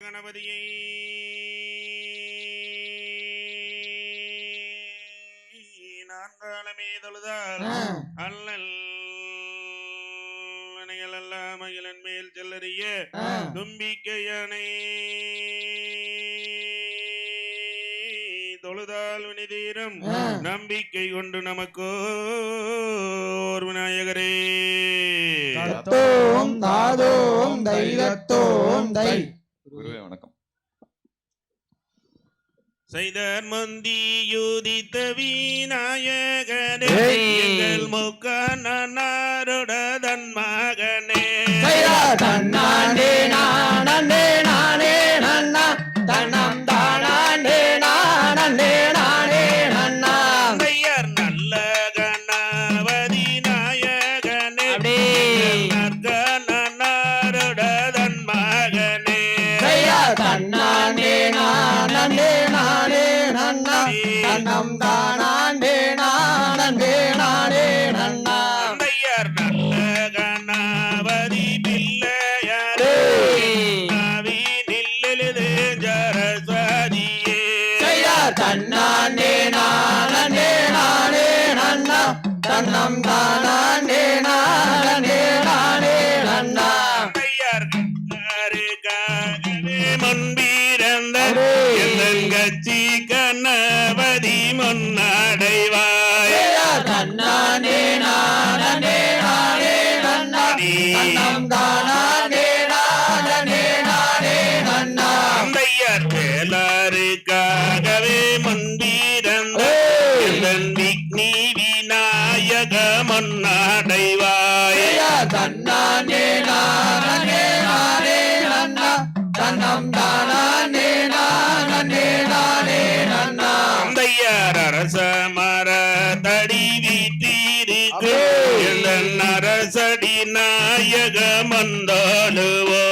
கணபதியை நான்காலமே தொழுதால் அல்லல் எல்லாம் அகிலன் மேல் செல்லறிய தும்பிக்கையானை தொழுதால் வினிதீரம் நம்பிக்கை கொண்டு நமக்கு விநாயகரே தத்தோம் தாதோம் தைரத்தோம் தை. குருவே வணக்கம். செய்தர் மந்தி யூதித்த விநாயகனே எங்கள் முக்கண்ணாரோட தன் மகனே தன்னாண்டே நானே நானே நன்னா தன்னம் தானாண்டே நானே நானே நன்னா ஐயர் நல்ல கணபதி நாயகனே நற்கண்ணாரோட தன் மகனே தன்னாண்டே நானே நானே நன்னா தன்னம் தானாண்டே நானே நானே நன்னா ஐயர் நல்ல கணபதி பிள்ளையாரே நவீனில்லெழுது ஜரஸ்வதியே தன்னாண்டே நானே நானே நன்னா தன்னம் தானாண்டே நானே நானே நன்னா முன்பிறந்த கட்சி கணபதி முன்னடைவாய் தன்னானே நானே நானே நன்னா தன்னம் தானாண்டே நானே நானே நன்னா ஐயர் வேலாருக்காகவே முன்பிறந்த விக்னி விநாயக முன்னடைவாய் தன்னானே நானே நானே நன்னா தன்னம் தானாண்டே நானே நானே நன்னா ஐயர் அரச மர தடி வீட்டிருக்கு அரசடி நாயக மந்தாளுவோ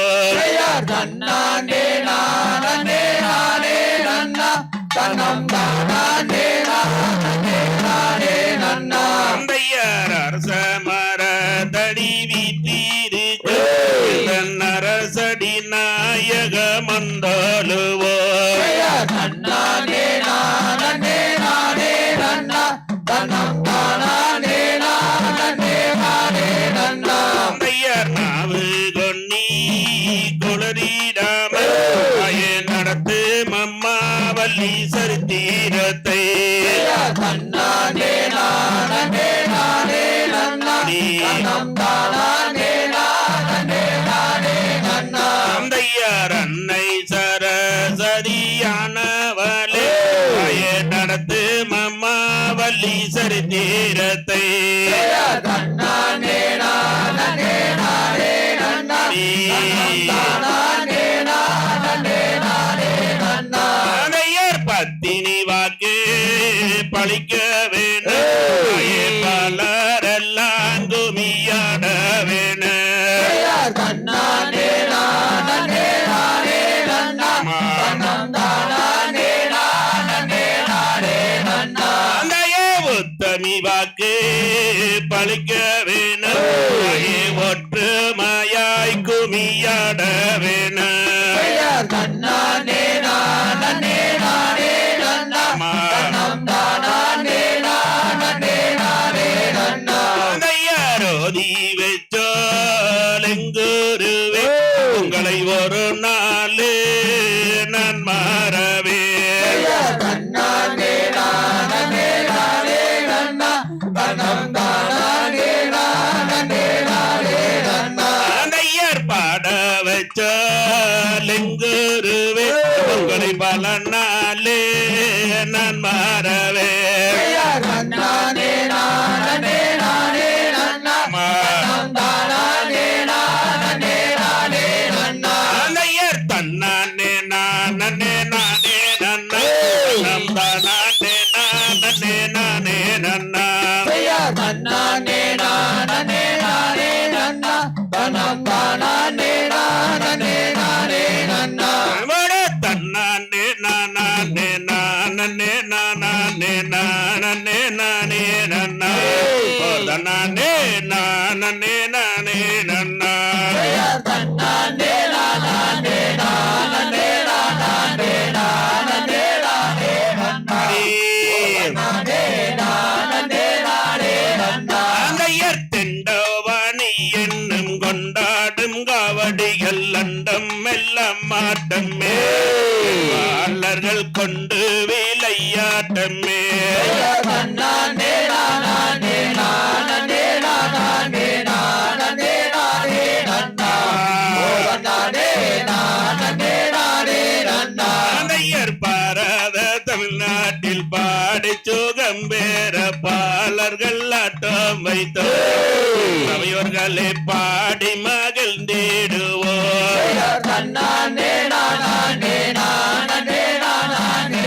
தன்னாண்டே நானே நானே நன்னா தன்னம் தானாண்டே நானே நானே நன்னா ஐயர் அரச மர தடி வீட்டிருக்கு அரசடி நாயக மந்தாளுவோ தன்னாண்டே நானே நானே நன்னா தன்னம் தானாண்டே நானே நானே நன்னா ஐயர் நாவு கொன்னி குளறிடாமல் நடத்து மம்மாவல்லி சரித்திரத்தை தன்னாண்டே நானே நானே நன்னா தன்னம் தானாண்டே நானே நானே நன்னா ஐயர் அன்னை சரசதியானவளே நடத்து மம்மாவல்லி சரித்திரத்தை தன்னாண்டே நானே நானே நன்னா தன்னம் தானாண்டே நானே நானே நன்னா ஐயர் பத்தினி வாக்கு பழிக்க வேணும் பலரெல்லாம் குமியாட வேணும் தன்னாண்டே நானே நானே நன்னா தன்னம் தானாண்டே நானே நானே நன்னா உத்தமி வாக்கு பழிக்க வேணும் ஒற்றுமையாய் குமியாட வேணும் தன்னாண்டே நானே நானே நன்னா தன்னம் தானாண்டே நானே நானே நன்னா ரோதி வச்சோலெங்குருவே உங்களை ஒரு நாள் நான் மாறவே தன்னாண்டே நானே நானே நன்னா தன்னம் தானாண்டே நானே நானே நன்னா ஐயர் பாட வச்சோலெங்குருவே உங்களை பல நாளே நான் மாறவே தன்னாண்டே நானே நானே நன்னா தன்னம் தானாண்டே நானே நானே நன்னா ஐயர் தன்னானே நானே நானே நன்னா நம் தானே நானே நானே நன்னா தன்னாண்டே நானே நானே நன்னா தன்னம் தானாண்டே நானே நானே நன்னா தன்னானே நானே நானே நானே நானே நானே நன்னா தன்னானே நானே நானே நன்னா தன்னாண்டே நானே நானே நடமாட்டமே வாளர்கள் கொண்டு விளையாட்டமே தன்னானே நானே நானே நானே நானே நானே நன்னா நானே நானே நானே நன்னா அனையர் பாராத தமிழ்நாட்டில் பாடி சுகம் பெற பாலர்கள் ஆட்டம் வைத்தோ அவையோர்களை பாடி மகிழ்ந்திடுவோம் தன்னானே நானே நானே நானே நானே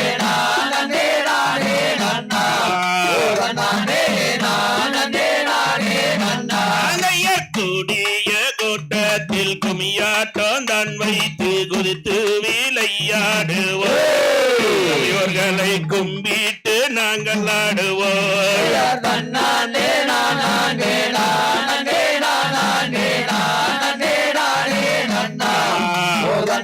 நானே நன்னா நானே நானே நானே நன்னா அனையர் கூடிய கூட்டத்தில் குமியாட்டம் தான் வைத்து குதித்து விளையாடுவோம் அவையோர்களை கும்பிட்டு நாங்கள் ஆடுவோம் தன்னானே நானே நானே நானே நானே நானே நன்னா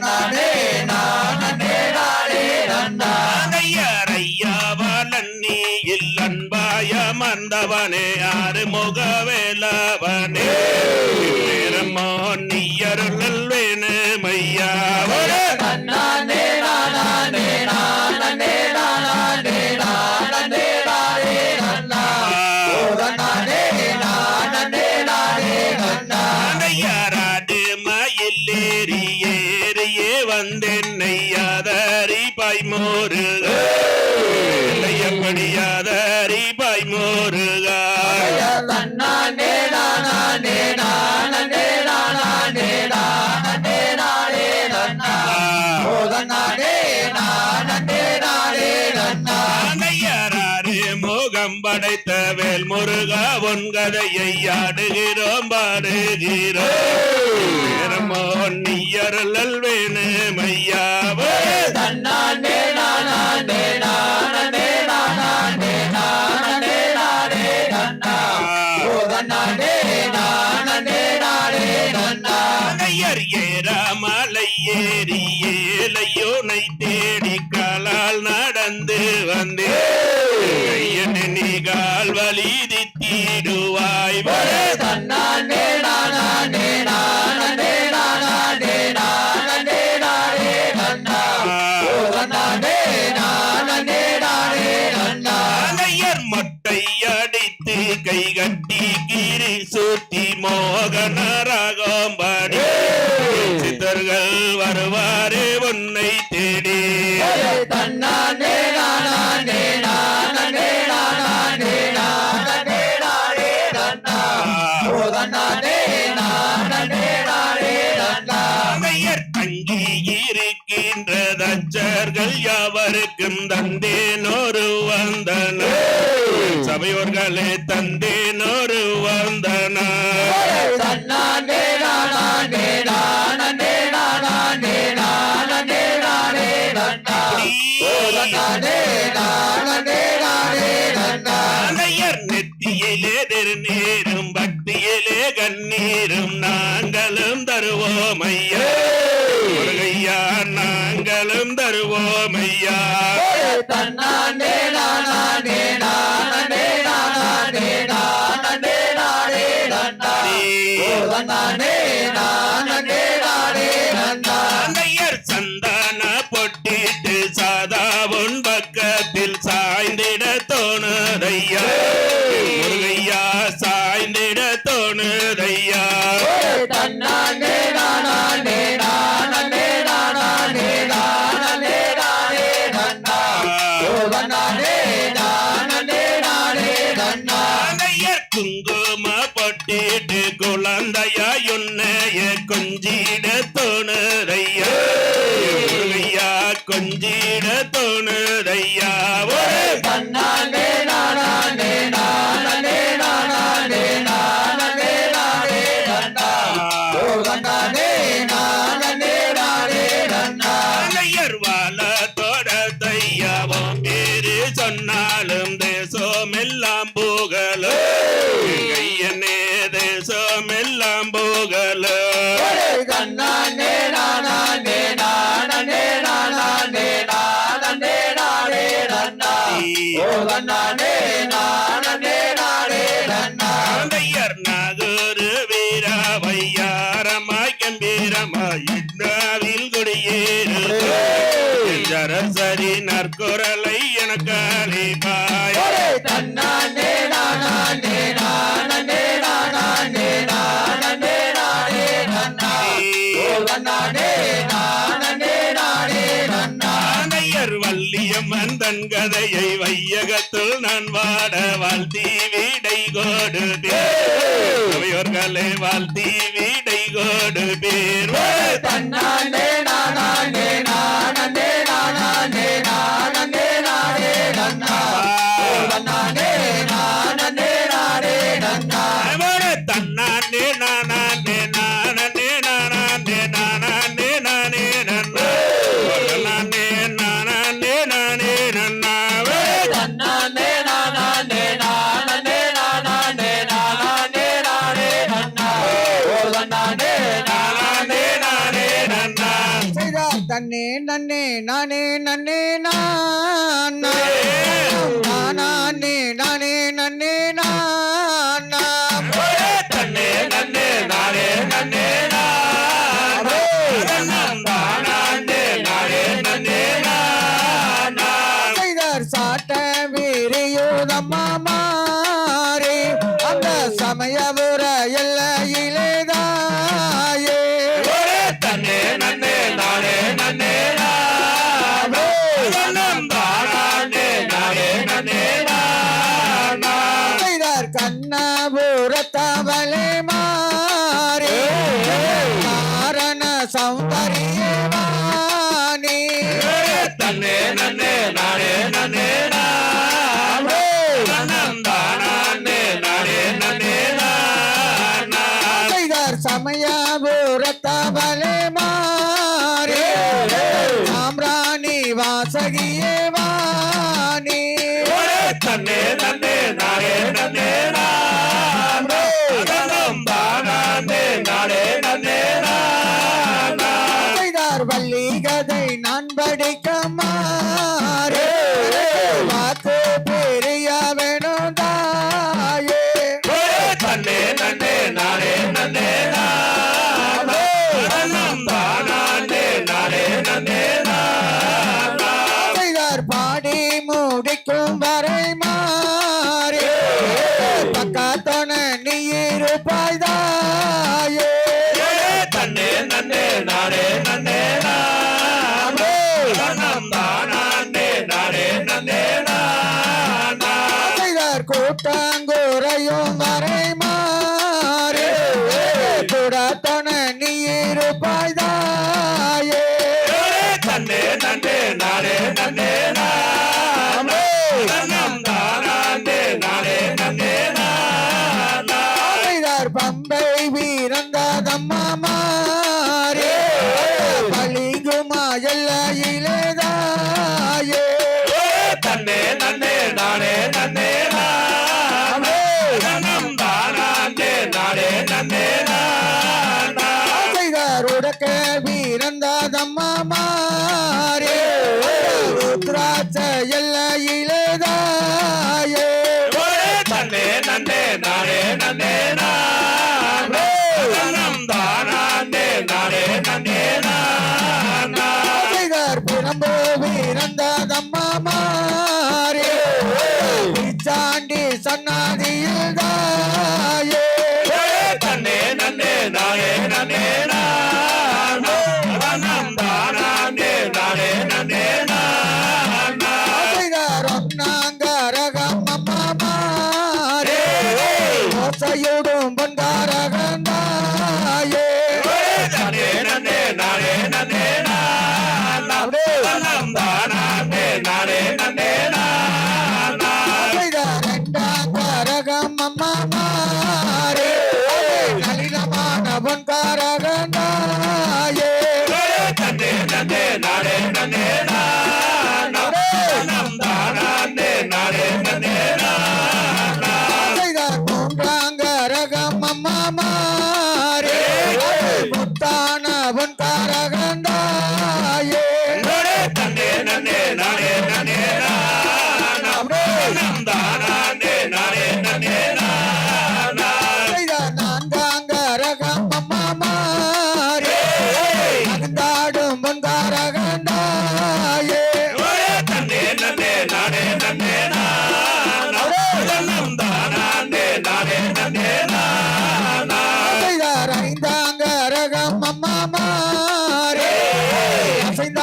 நானே நானே நானே நன்னா அனையர் ஐயாவாளன்னி இல்லன்பாய மந்தவனே ஆறு முகவேலவனே நேரமோ நீயருள் வேணுமையாவரே தன்னானே நானே நானே நானே நானே நானே நன்னா நானே நானே நானே நன்னா அனையராடு மயிலேறி ஏறியே வந்தென்னை ஆதரி பாய்மோருக எப்படியாதரி பாய்மோருகா தன்னானே நானே நானே நானே நானே நானே நன்னா நானே நானே நானே நன்னா அனையராறு முகம் படைத்த வேல் முருகா உன் கதையை ஆடுகிறோம் பாடுகிறோம் நேரமோ நீயருள் வேணுமையாவே தன்னானே நானே நானே நானே நானே நானே நன்னா நானே நானே நானே நன்னா அனையர் ஏறாமலை ஏறி ஏலையோனை தேடி காலால் நடந்து வந்தேன் நீ கால் வலிதி தீடுவாய் தன்னானே நானே நானே நானே நானே நானே நன்னா நானே நானே நானே நன்னா அனையர் மொட்டை அடித்து கை கட்டி கீரி சூட்டி மோகனராகம் பாடி சித்தர்கள் வருவாரே உன்னை தேடி தன்னானே நானே நானே நானே நானே நானே நன்னா நானே நானே நானே நன்னா அனையர் தங்கி இருக்கின்ற தச்சர்கள் யாவருக்கும் தந்தேனொரு வந்தன சபையோர்களே தந்தேனொரு வந்தன தன்னானே நானே நானே நானே நானே நானே நன்னா நானே நானே நானே நன்னா அனையர் நெத்தியிலே திருநீரும் பக்தியிலே கண்ணீரும் நாங்களும் தருவோம் ஐயா முருகையா நாங்களும் தருவோம் ஐயா தன்னானே நானே நானே நானே நானே நானே நன்னா நானே நானே நானே நன்னா அனையர் சந்தான பொட்டிட்டு சாதா உன் பக்கத்தில் சாய்ந்திட தோணுதையா முருகையா சாய்ந்திட தோணுதையா தன்னானே நானே நானே நானே நானே நானே நன்னா நானே நானே நானே நன்னா அனையர் குங்கும பொட்டிட்டு குழந்தையா உன்னைய கொஞ்சிட தோணுதையா முருகையா கொஞ்சிட தோணுதையா தன்னானே நானே நானே நானே நானே நானே நன்னா நானே நானே நானே நன்னா அனையர் வாழ தோட தையாவும் பேரு சொன்னாலும் தேசம் எல்லாம் போகலும் கையனே தேசம் எல்லாம் போகலும் தன்னானே நானே நானே நானே நானே நானே நன்னா நானே நானே நானே நன்னா அனையர் நாகூர் வீரவையாரமாய் கம்பீரமாய் இன்னாவில் கொடியே சரசரி நற்குரலை எனக்கு அளிப்பாய் தன்னானே நானே நானே நானே நானே நானே நன்னா ஓ தன்னானே நானே நானே நன்னா ஆனையர் வள்ளியம்மன் தன் கதையை வையகத்துள் நான் வாட வாழ்த்தி வீடை கொடுப்பேர்களை வாழ்த்தி வீடை கொடுப்பேர் தன்னானே நானே நானே நானே நானே நானே நன்னா ஓ தன்னானே நானே நானே நன்னா தன்னானே நானே நானே நானே நானே நானே நன்னா நானே நானே நானே நன்னா தன்னானே நானே நானே நானே நானே நானே நன்னா ஓ தன்னானே நானே நானே நன்னா தன்னே நன்னே நானே நன்னே நானே நானே நானே நன்னே நானா தன்னே நன்னே நானே நன்னே நானே நானே நன்னே நானா செய்தார் சாட்ட வீரியோதம்மா மாறே அந்த சமயபுர எல்லையிலேதாயே தன்னே நன்னே நானே நன்னே நானே நானே நன்னே நானா செய்தார் கண்ணபுரத்தவளே மாறே காரண சௌந்தரியவானே தன்னே நன்னே நானே நன்னே நானே நானே நன்னே நானா செய்தார் சமயபுரத்தவளே மாறே சாம்ராணி வாசகியே வாணி தன்னே நன்னே நானே நன்னே நானே நானே நன்னே நானா செய்தார் வள்ளி கதை நான் படிக்க மாறே வாக்கு பெரிய வேணும் தாயே தன்னே நன்னே நானே நன்னே நானே நானே நன்னே நானா செய்தார் பாடி முடிக்கும் வரை மாறே பக்கத்தோன நீ இருப்பாய் தாயே தன்னே நன்னே நானே நன்னே நானே நானே நன்னே நானா செய்தார் கூட்டங்குறையும் வரை மாறே கூடத்தோன நீ இருப்பாய் தாயே தன்னே நன்னே நானே நன்னே நானே நானே நன்னே நானா செய்தார் பம்பை வீரந்தாதம்மா மாறே பளிங்குமா எல்லையிலேதாயே தன்னே நன்னே நானே நன்னே நானே நானே நன்னே நானா செய்தார் உடக்க வீரந்தாதம்மா மாறே ருத்ராட்ச எல்லையிலேதாயே தன்னே நன்னே நானே நன்னே நானே நானே நன்னே நானா செய்தார் பிரம்பு வீரந்தாதம்மா மாறே பிச்சாண்டி சன்னாதியில் தாயே தன்னே நன்னே நானே நன்னே நானே நானே நன்னே நானா செய்தார் ஒன்னாங்கரகம் அம்மா மாறே ஓசையோடும் பொன்காரகந்தாயே தன்னே நன்னே நானே நன்னே நானே நானே நன்னே நானா செய்தார் ரெண்டாங்கரகம் அம்மா மாறே நளினமான பொன்காரகந்தாயே தன்னே நன்னே நானே நன்னே நானே நானே நன்னே நானா செய்தார் மூன்றாங்கரகம் அம்மா மாறே முத்தான பொன்காரகந்தாயே தன்னே நன்னே நானே நன்னே நானே நானே நன்னே நானா செய்தார் நான்காங்கரகம் அம்மா மாறே அகந்தாடும் பொன்காரகந்தாயே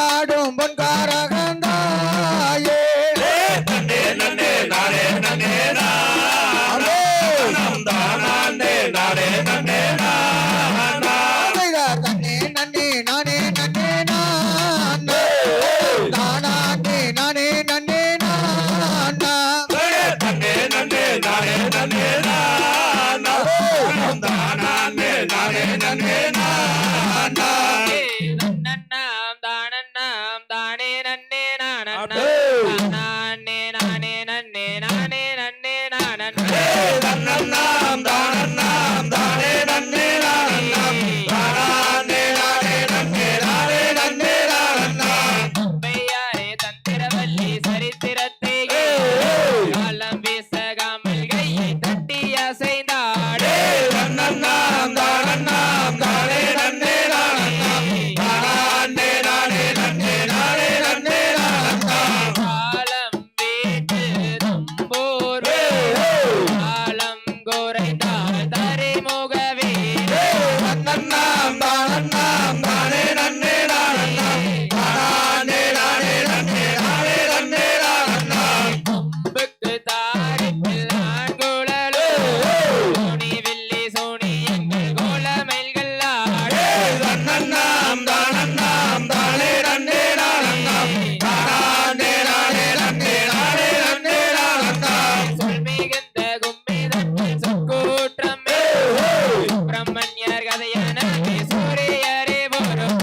கொண்டாடும் பொன்காரகந்தாயே நன்னே நன்னே நானே நன்னே நானே தானே நானே நன்னே நானா தன்னே நன்னே நானே நன்னே நானே தானே நானே நன்னே நானா நன்னே நன்னே நானே நன்னே நானா தானே நானே நன்னே நானா நன்னண்ணாம் தானண்ணாம் தானே நன்னே நானண்ணா நானே நானே நன்னே நானே நன்னே நானண்ணா தன்னண்ணாம் தானண்ணாம் தானே நன்னே நானண்ணாம் தானே நானே நன்னே நானே நன்னே நானண்ணாம் பெய்யாரே தந்திரவல்லி சரித்திரத்தை காலம் வீசகாமல் கையை தட்டி அசைந்தாடே தன்னண்ணாம் தானண்ணாம் தானே நன்னே நானண்ணாம் தானே நானே நன்னே நானே நன்னே நானண்ணாம் காலம் வீட்டு நம்போர் காலம் குறைந்தால் தரிமுகவே தன்னண்ணாம் தானண்ணாம் தானே நன்னே நானண்ணாம் தானே நானே நன்னே நானே நன்னே நானண்ணாம் அம்புக்கு தாரிப்பில் ஆண்குழலோ சோனி வில்லி சோனி எங்கள் கோலமயில்கள் ஆடே தன்னண்ணாம் தானண்ணாம் தானே நன்னே நானண்ணாம் தானே நானே நன்னே நானே நன்னே நானண்ணாம் சொல் மிகுந்த கும்மி தட்டில் சொற்கூற்றமே பிரம்மண்யர் கதையான சூரியரே போரும்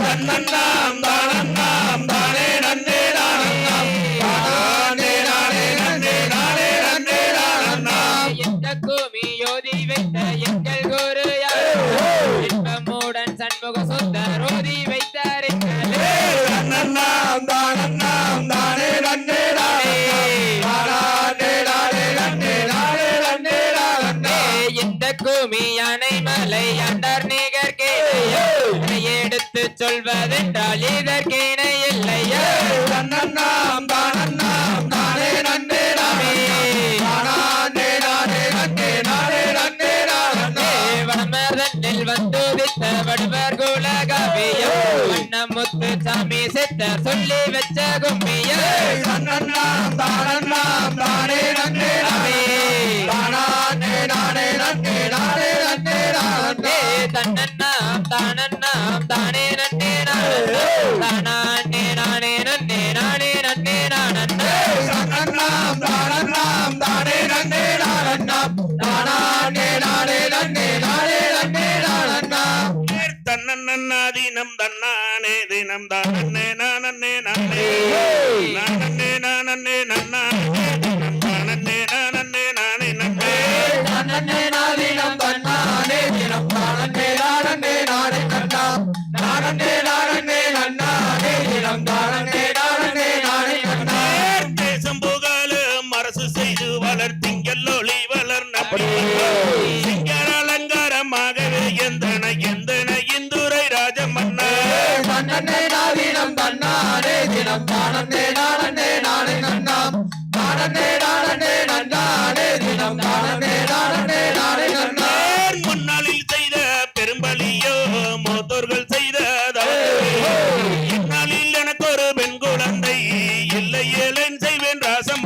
தன்னண்ணாம் தானண்ணாம் தானே நன்னே நானண்ணாம் தானே நானே நன்னே நானே நன்னே நானண்ணாம் எந்த கூமி யோதி வைத்த எங்கள் குரு யார் இன்பமுடன் சண்முக சுந்தர் ஓதி வைத்தார் எங்களே தன்னண்ணாம் தானண்ணாம் தானே நன்னே நானண்ணாம் தானே நானே நன்னே நானே நன்னே நானண்ணாம் எந்த கூமி யானை மலை அண்டர் நிகர் கேளையா எடுத்து சொல்வதென்றால் இதற்கு இணை இல்லையா தன்னண்ணாம் தானண்ணாம் தானே நன்னே நானண்ணாம் தானே நானே நன்னே நானே நன்னே நானண்ணாம் வடமதனில் வந்துதித்த வடுவர் குலகவியம் வண்ணமுத்து சாமி சித்தர் சொல்லி வச்ச கும்மியம் தன்னண்ணாம் தானண்ணாம் தானே நன்னே தானே நானே நன்னே நானே நன்னே நானண்ணாம் தன்னண்ணாம் தானண்ணாம் தானே நன்னே தானே நானே நன்னே நானே நன்னே நானண்ணா தன்னண்ணாம் தானண்ணாம் தானே நன்னே நானண்ணாம் தானே நானே நன்னே நானே நன்னே நானண்ணாம் தன்னன்னாதீனம் தன்னானே தினம் தானே நானே நானே நானே நானே நன்னானே தினம் தானே நானே நானே நன்னே நன்னே நாதினம் தன்னானே தினம் தானே நானே நானே நன்னாம் நானே நானே நன்னானே தினம் தானே நானே நானே நன்னாம் தேசம் புகழும் அரசு செய்து வளர்த்திங்கள் ஒளி வளர் நம்பி சிங்கர அலங்காரமாகவே எந்தன எந்தன இந்துரை ராஜமன்னா நன்னே நாதினம் தன்னானே தினம் தானே நானே நானே நன்னாம் நானே நானே நன்னானே தினம் தானே நானே நானே நன்னாம் முன்னாளில் செய்த பெரும்பலியோ மூத்தோர்கள் செய்த இந்நாளில் எனக்கு ஒரு பெண் குழந்தை இல்லை ஏழன் செய்வேன் ராசம்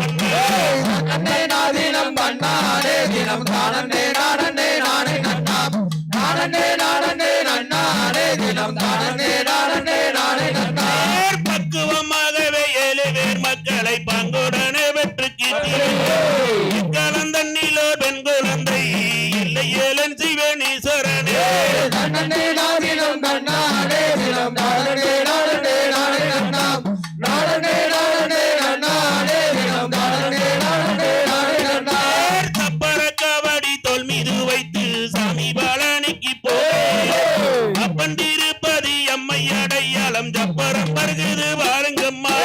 நன்னே நாதினம் தன்னானே தினம் தானே நானே நானே நன்னாம் நானே நானே நன்னானே தினம் தானே நானே நானே நன்னாம் பக்குவமாகவே 7 பேர் மக்களை பங்குடனே பெற்று கலந்தண்ணிலோ பெண் குழந்தை இல்லை ஏழன் செய்வேன் ஈஸ்வரனே நன்னே நாதினம் தன்னானே தினம் தானே நானே நானே நன்னாம் நானே நானே நன்னானே தினம் தானே நானே நானே நன்னாம் தப்பர கபடி தோல் மீது வைத்து சாமி பழனிக்கு போய் அப்பன் திருப்பதி அம்மை அடையாளம் ஜப்பரம் பருகுது பாருங்கம்மா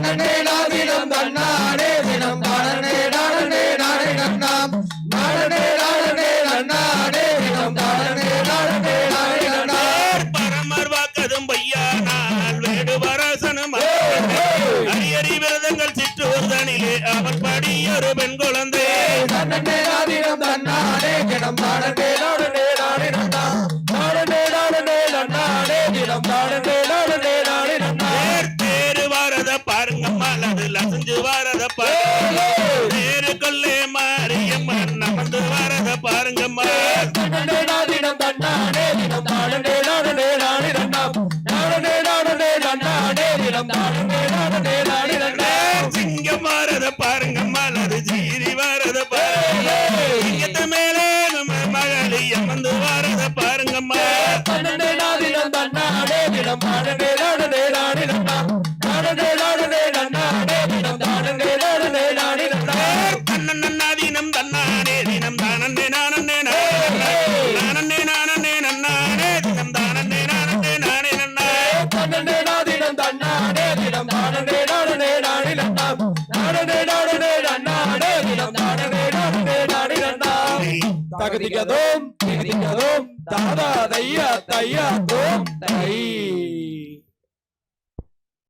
நன்னே நாதினம் தன்னானே தினம் தானே நானே நானே நன்னாம் நானே நானே நன்னானே தினம் தானே நானே நானே நன்னாம் பரமர் வாக்கதும் பையானால் வேடு வரசனும் அரியறி விரதங்கள் சிற்றூர்தனிலே அவன் படி ஒரு பெண் குழந்தை நன்னே நாதினம் தன்னானே தினம் தானே நானே நானே நன்னாம் நானே நானே நன்னானே தினம் தானே நானே நானே நன்னாம் அணிஞ்சு வரத பாருங்க நேருக்குள்ளே மாரியம்மன் அமர்ந்து வரத பாருங்கம்மா தன்னே நாதினம் தன்னானே தினம் தானே நானே நானே நன்னாம் நானே நானே நன்னானே தினம் தானே நானே நானே நன்னாம் சிங்கம் வரத பாருங்கம்மா அது ஜீரி வரத பாருங்க சிங்கத்து மேலே மகளி அமர்ந்து வரத பாருங்கம்மா தன்னே நாதினம் தன்னானே தினம் தானே நானே நானே நன்னாம் நானே நானே நன்னானே தினம் தானே நானே நானே நன்னாம் தன்னன்னாதீனம் தன்னானே தினம் தானன்னே நானன்னே நானன்னே நானன்னே நன்னானே தினம் தானன்னே நானன்னே நானே நன்னா தன்னே நாதினம் தன்னானே தினம் தானே நானே நானே நன்னாம் நானே நானே நன்னானே தினம் தானே நானே நானே நன்னாம் தகதிகதோம் தாதா தையா தையா தோம் தை